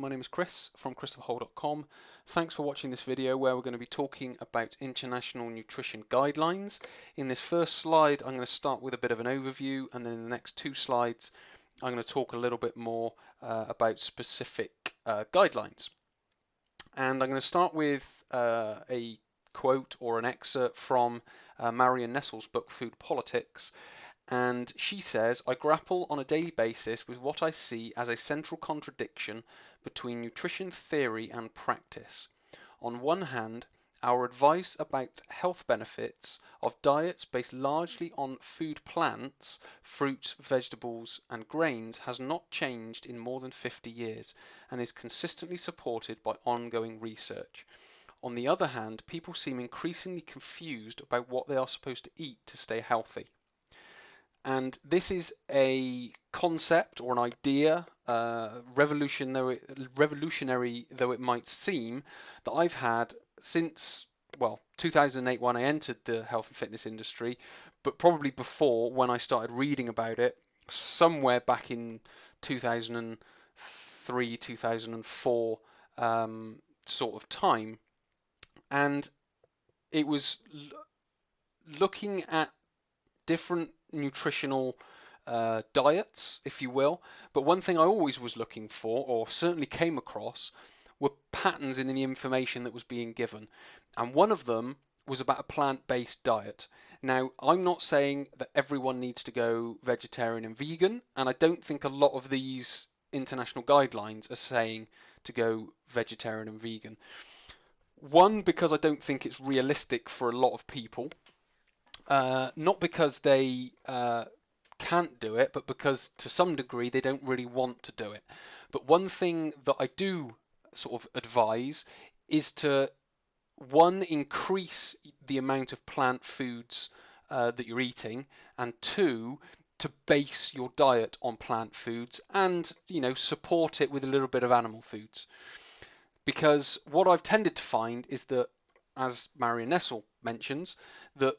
my name is Chris from christopherhole.com. Thanks for watching this video where we're going to be talking about international nutrition guidelines. In this first slide, I'm going to start with a bit of an overview, and then in the next two slides, I'm going to talk a little bit more about specific guidelines. And I'm going to start with a quote or an excerpt from Marion Nestle's book, Food Politics. And she says, I grapple on a daily basis with what I see as a central contradiction between nutrition theory and practice. On one hand, our advice about health benefits of diets based largely on food plants, fruits, vegetables, and grains has not changed in more than 50 years and is consistently supported by ongoing research. On the other hand, people seem increasingly confused about what they are supposed to eat to stay healthy. And this is a concept or an idea, revolutionary though it might seem, that I've had since, well, 2008 when I entered the health and fitness industry, but probably before when I started reading about it, somewhere back in 2003, 2004 sort of time. And it was looking at different nutritional diets, if you will. But one thing I always was looking for, or certainly came across, were patterns in the information that was being given. And one of them was about a plant-based diet. Now, I'm not saying that everyone needs to go vegetarian and vegan, and I don't think a lot of these international guidelines are saying to go vegetarian and vegan. One, because I don't think it's realistic for a lot of people. Not because they can't do it, but because to some degree they don't really want to do it. But one thing that I do sort of advise is to, one, increase the amount of plant foods that you're eating, and two, to base your diet on plant foods and, support it with a little bit of animal foods. Because what I've tended to find is that, as Marion Nestle mentions, that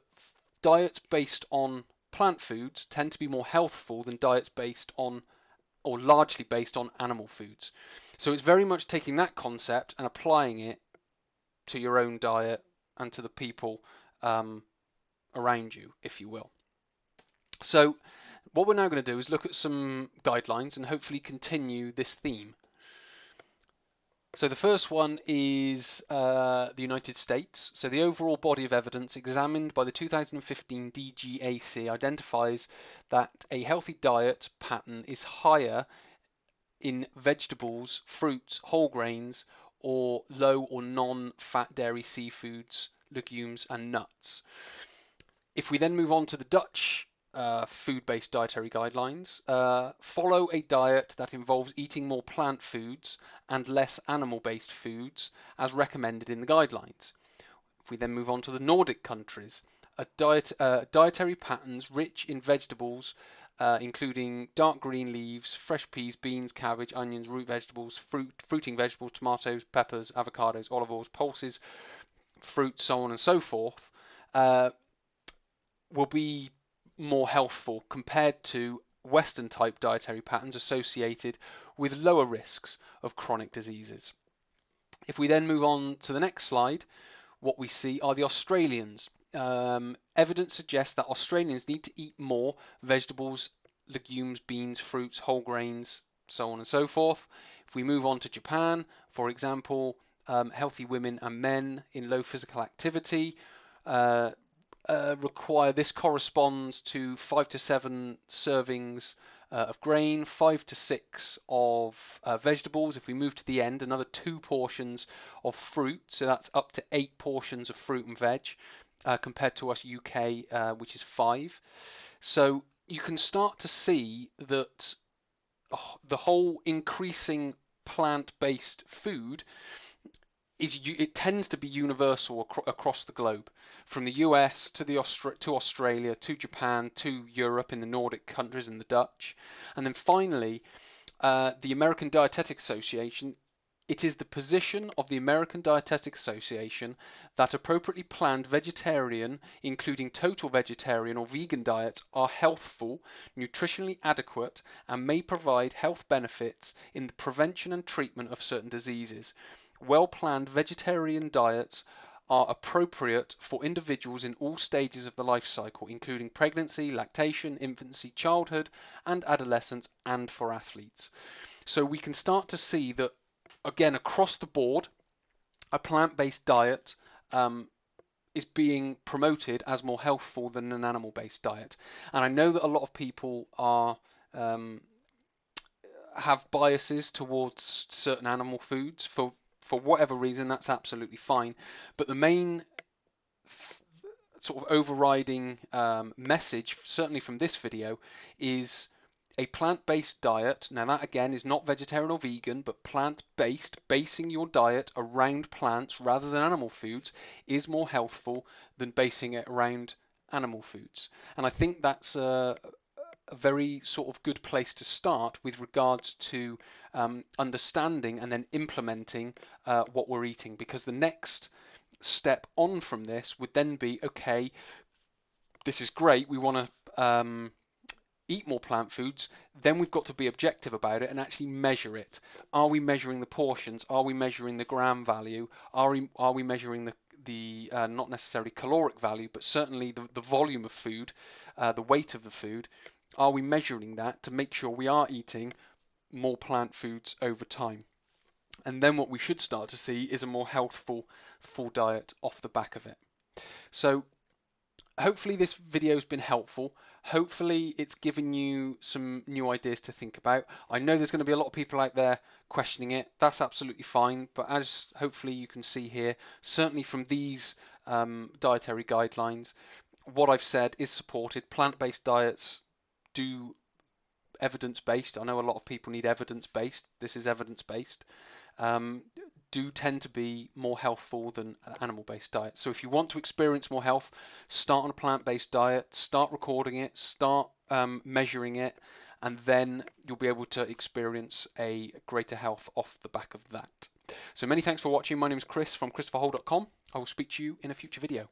diets based on plant foods tend to be more healthful than diets based on, or largely based on, animal foods. So it's very much taking that concept and applying it to your own diet and to the people around you, if you will. So what we're now going to do is look at some guidelines and hopefully continue this theme. So the first one is the United States. So the overall body of evidence examined by the 2015 DGAC identifies that a healthy diet pattern is higher in vegetables, fruits, whole grains, or low or non-fat dairy seafoods, legumes, and nuts. If we then move on to the Dutch food-based dietary guidelines, follow a diet that involves eating more plant foods and less animal-based foods as recommended in the guidelines. If we then move on to the Nordic countries, dietary patterns rich in vegetables, including dark green leaves, fresh peas, beans, cabbage, onions, root vegetables, fruiting vegetables, tomatoes, peppers, avocados, olive oils, pulses, fruit, so on and so forth, will be more healthful compared to Western type dietary patterns associated with lower risks of chronic diseases. If we then move on to the next slide, what we see are the Australians. Evidence suggests that Australians need to eat more vegetables, legumes, beans, fruits, whole grains, so on and so forth. If we move on to Japan, for example, healthy women and men in low physical activity require, this corresponds to 5 to 7 servings of grain, 5 to 6 of vegetables. If we move to the end, another 2 portions of fruit, so that's up to 8 portions of fruit and veg, compared to us UK, which is 5. So you can start to see that the whole increasing plant-based food it tends to be universal across the globe, from the US to Australia, to Japan, to Europe, in the Nordic countries and the Dutch. And then finally, the American Dietetic Association It is the position of the American Dietetic Association that appropriately planned vegetarian, including total vegetarian or vegan diets, are healthful, nutritionally adequate, and may provide health benefits in the prevention and treatment of certain diseases. Well-planned vegetarian diets are appropriate for individuals in all stages of the life cycle, including pregnancy, lactation, infancy, childhood, and adolescence, and for athletes. So we can start to see that, again, across the board, a plant-based diet is being promoted as more healthful than an animal-based diet. And I know that a lot of people are have biases towards certain animal foods for whatever reason. That's absolutely fine. But the main sort of overriding message, certainly from this video, is a plant-based diet. Now that again is not vegetarian or vegan, but plant-based, basing your diet around plants rather than animal foods is more healthful than basing it around animal foods. And I think that's a very sort of good place to start with regards to understanding and then implementing what we're eating, because the next step on from this would then be, okay, this is great, we want to eat more plant foods, then we've got to be objective about it and actually measure it. Are we measuring the portions? Are we measuring the gram value? Are we measuring the not necessarily caloric value, but certainly the volume of food, the weight of the food? Are we measuring that to make sure we are eating more plant foods over time? And then what we should start to see is a more healthful full diet off the back of it. So hopefully this video has been helpful. Hopefully it's given you some new ideas to think about. I know there's going to be a lot of people out there questioning it. That's absolutely fine. But as hopefully you can see here, certainly from these dietary guidelines, what I've said is supported. Plant-based diets do evidence-based. I know a lot of people need evidence-based. This is evidence-based. Do tend to be more healthful than animal-based diets. So if you want to experience more health, start on a plant-based diet, start recording it, start measuring it, and then you'll be able to experience a greater health off the back of that. So many thanks for watching. My name is Chris from christopherhole.com. I will speak to you in a future video.